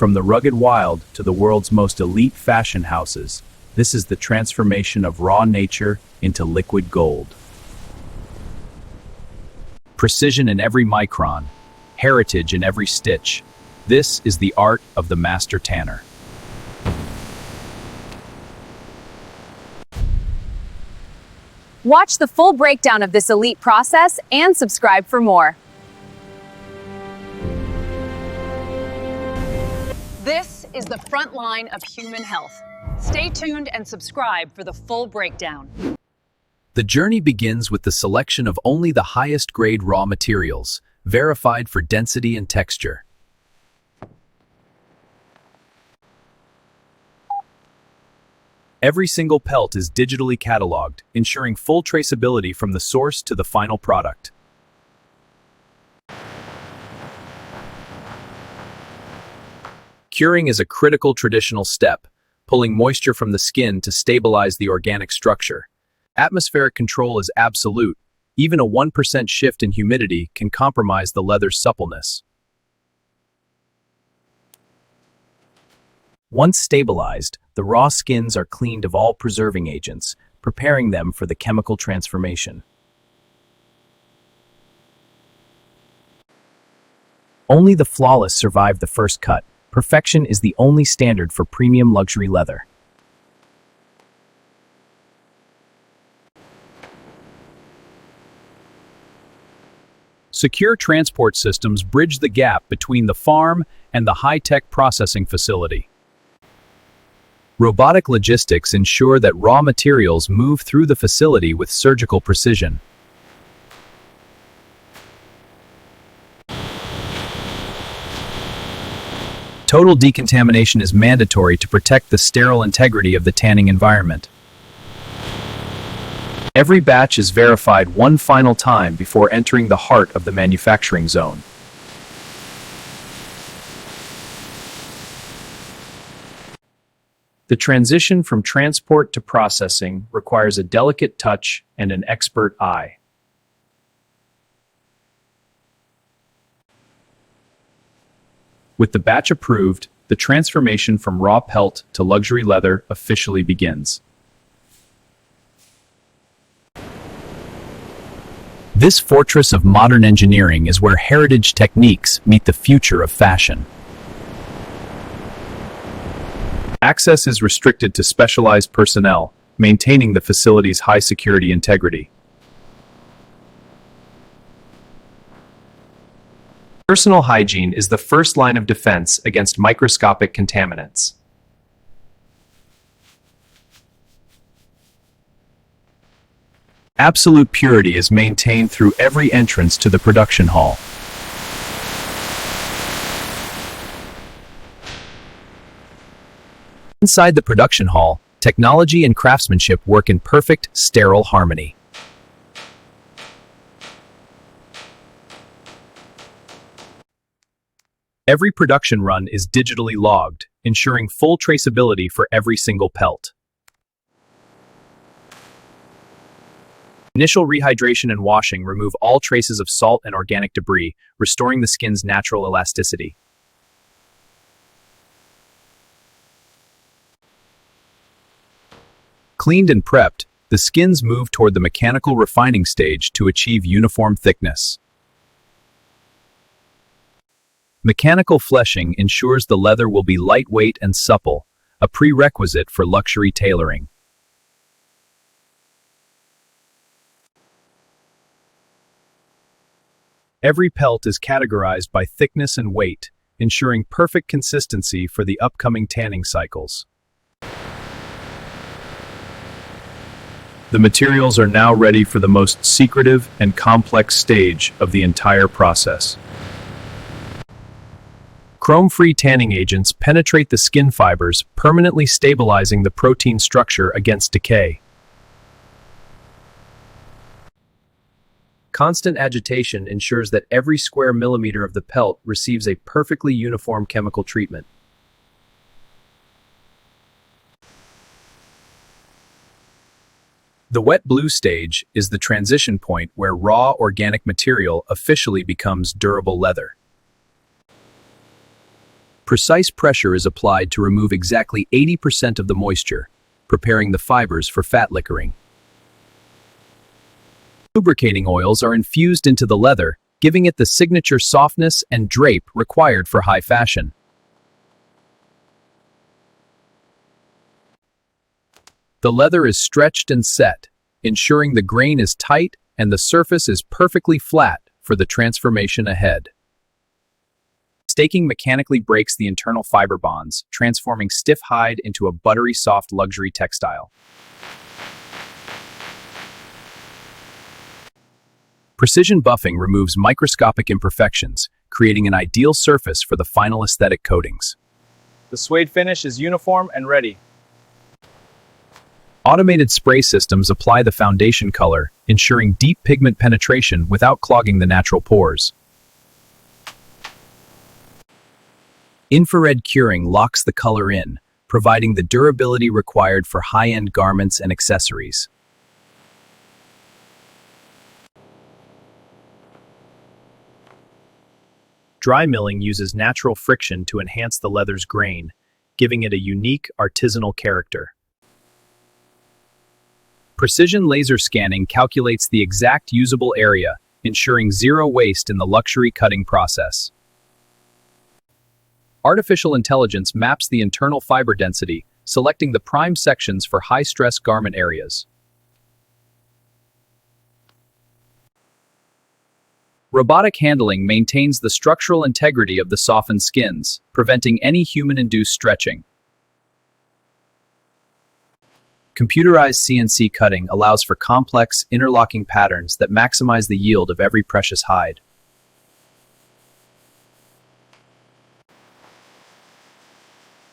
From the rugged wild to the world's most elite fashion houses, this is the transformation of raw nature into liquid gold. Precision in every micron, heritage in every stitch. This is the art of the master tanner. Watch the full breakdown of this elite process and subscribe for more. This is the front line of human health. Stay tuned and subscribe for the full breakdown. The journey begins with the selection of only the highest grade raw materials, verified for density and texture. Every single pelt is digitally cataloged, ensuring full traceability from the source to the final product. Curing is a critical traditional step, pulling moisture from the skin to stabilize the organic structure. Atmospheric control is absolute. Even a 1% shift in humidity can compromise the leather's suppleness. Once stabilized, the raw skins are cleaned of all preserving agents, preparing them for the chemical transformation. Only the flawless survive the first cut. Perfection is the only standard for premium luxury leather. Secure transport systems bridge the gap between the farm and the high-tech processing facility. Robotic logistics ensure that raw materials move through the facility with surgical precision. Total decontamination is mandatory to protect the sterile integrity of the tanning environment. Every batch is verified one final time before entering the heart of the manufacturing zone. The transition from transport to processing requires a delicate touch and an expert eye. With the batch approved, the transformation from raw pelt to luxury leather officially begins. This fortress of modern engineering is where heritage techniques meet the future of fashion. Access is restricted to specialized personnel, maintaining the facility's high security integrity. Personal hygiene is the first line of defense against microscopic contaminants. Absolute purity is maintained through every entrance to the production hall. Inside the production hall, technology and craftsmanship work in perfect, sterile harmony. Every production run is digitally logged, ensuring full traceability for every single pelt. Initial rehydration and washing remove all traces of salt and organic debris, restoring the skin's natural elasticity. Cleaned and prepped, the skins move toward the mechanical refining stage to achieve uniform thickness. Mechanical fleshing ensures the leather will be lightweight and supple, a prerequisite for luxury tailoring. Every pelt is categorized by thickness and weight, ensuring perfect consistency for the upcoming tanning cycles. The materials are now ready for the most secretive and complex stage of the entire process. Chrome-free tanning agents penetrate the skin fibers, permanently stabilizing the protein structure against decay. Constant agitation ensures that every square millimeter of the pelt receives a perfectly uniform chemical treatment. The wet blue stage is the transition point where raw organic material officially becomes durable leather. Precise pressure is applied to remove exactly 80% of the moisture, preparing the fibers for fat liquoring. Lubricating oils are infused into the leather, giving it the signature softness and drape required for high fashion. The leather is stretched and set, ensuring the grain is tight and the surface is perfectly flat for the transformation ahead. Staking mechanically breaks the internal fiber bonds, transforming stiff hide into a buttery soft luxury textile. Precision buffing removes microscopic imperfections, creating an ideal surface for the final aesthetic coatings. The suede finish is uniform and ready. Automated spray systems apply the foundation color, ensuring deep pigment penetration without clogging the natural pores. Infrared curing locks the color in, providing the durability required for high-end garments and accessories. Dry milling uses natural friction to enhance the leather's grain, giving it a unique artisanal character. Precision laser scanning calculates the exact usable area, ensuring zero waste in the luxury cutting process. Artificial intelligence maps the internal fiber density, selecting the prime sections for high-stress garment areas. Robotic handling maintains the structural integrity of the softened skins, preventing any human-induced stretching. Computerized CNC cutting allows for complex, interlocking patterns that maximize the yield of every precious hide.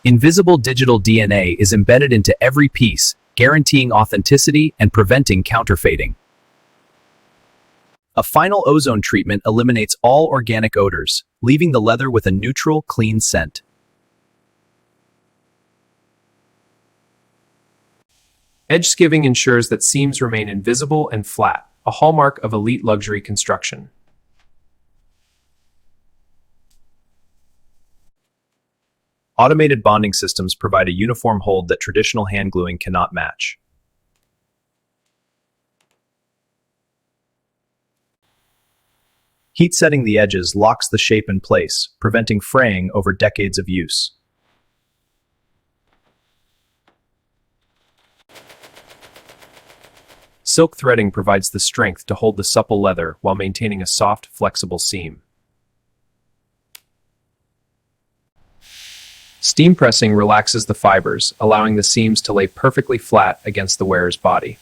Invisible digital DNA is embedded into every piece, guaranteeing authenticity and preventing counterfeiting. A final ozone treatment eliminates all organic odors, leaving the leather with a neutral, clean scent. Edge skiving ensures that seams remain invisible and flat, a hallmark of elite luxury construction. Automated bonding systems provide a uniform hold that traditional hand gluing cannot match. Heat setting the edges locks the shape in place, preventing fraying over decades of use. Silk threading provides the strength to hold the supple leather while maintaining a soft, flexible seam. Steam pressing relaxes the fibers, allowing the seams to lay perfectly flat against the wearer's body.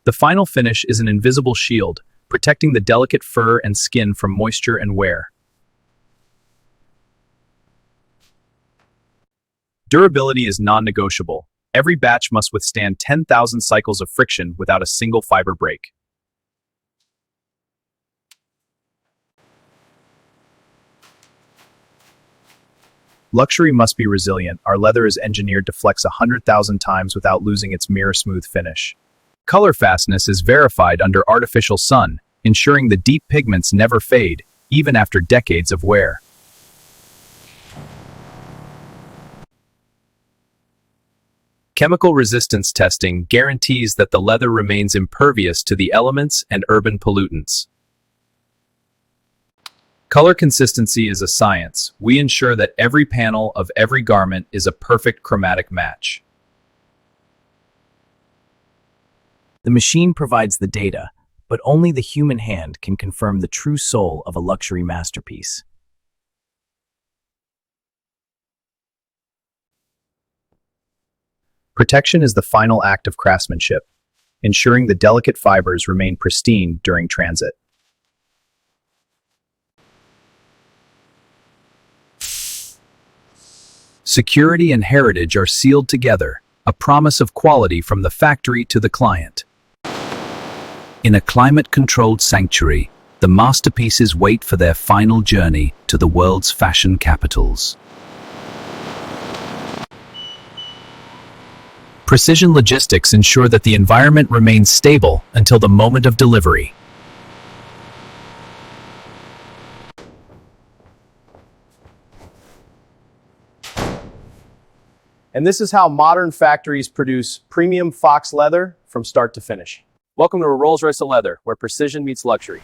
The final finish is an invisible shield, protecting the delicate fur and skin from moisture and wear. Durability is non-negotiable. Every batch must withstand 10,000 cycles of friction without a single fiber break. Luxury must be resilient. Our leather is engineered to flex 100,000 times without losing its mirror-smooth finish. Color fastness is verified under artificial sun, ensuring the deep pigments never fade, even after decades of wear. Chemical resistance testing guarantees that the leather remains impervious to the elements and urban pollutants. Color consistency is a science. We ensure that every panel of every garment is a perfect chromatic match. The machine provides the data, but only the human hand can confirm the true soul of a luxury masterpiece. Protection is the final act of craftsmanship, ensuring the delicate fibers remain pristine during transit. Security and heritage are sealed together, a promise of quality from the factory to the client. In a climate-controlled sanctuary, the masterpieces wait for their final journey to the world's fashion capitals. Precision logistics ensure that the environment remains stable until the moment of delivery. And this is how modern factories produce premium fox leather from start to finish. Welcome to Rolls-Royce of Leather, where precision meets luxury.